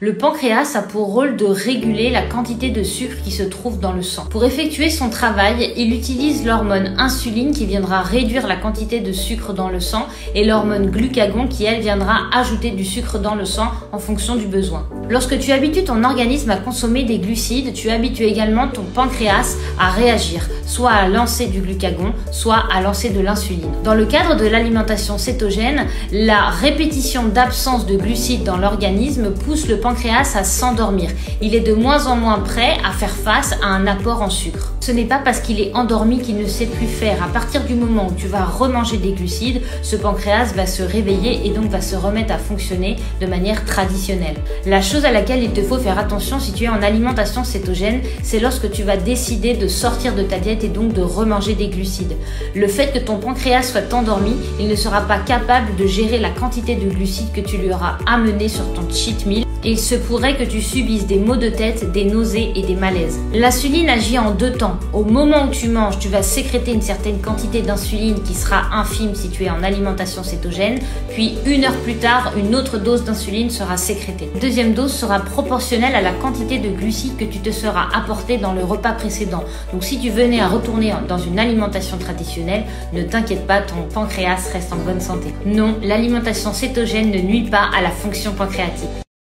Le pancréas a pour rôle de réguler la quantité de sucre qui se trouve dans le sang. Pour effectuer son travail, il utilise l'hormone insuline qui viendra réduire la quantité de sucre dans le sang et l'hormone glucagon qui, elle, viendra ajouter du sucre dans le sang en fonction du besoin. Lorsque tu habitues ton organisme à consommer des glucides, tu habitues également ton pancréas à réagir, soit à lancer du glucagon, soit à lancer de l'insuline. Dans le cadre de l'alimentation cétogène, la répétition d'absence de glucides dans l'organisme pousse le pancréas à s'endormir. Il est de moins en moins prêt à faire face à un apport en sucre. Ce n'est pas parce qu'il est endormi qu'il ne sait plus faire. À partir du moment où tu vas remanger des glucides, ce pancréas va se réveiller et donc va se remettre à fonctionner de manière traditionnelle. La chose à laquelle il te faut faire attention si tu es en alimentation cétogène, c'est lorsque tu vas décider de sortir de ta diète et donc de remanger des glucides. Le fait que ton pancréas soit endormi, il ne sera pas capable de gérer la quantité de glucides que tu lui auras amené sur ton cheat meal. Et il se pourrait que tu subisses des maux de tête, des nausées et des malaises. L'insuline agit en deux temps. Au moment où tu manges, tu vas sécréter une certaine quantité d'insuline qui sera infime si tu es en alimentation cétogène, puis 1 heure plus tard, une autre dose d'insuline sera sécrétée. La deuxième dose sera proportionnelle à la quantité de glucides que tu te seras apporté dans le repas précédent. Donc si tu venais à retourner dans une alimentation traditionnelle, ne t'inquiète pas, ton pancréas reste en bonne santé. Non, l'alimentation cétogène ne nuit pas à la fonction pancréatique.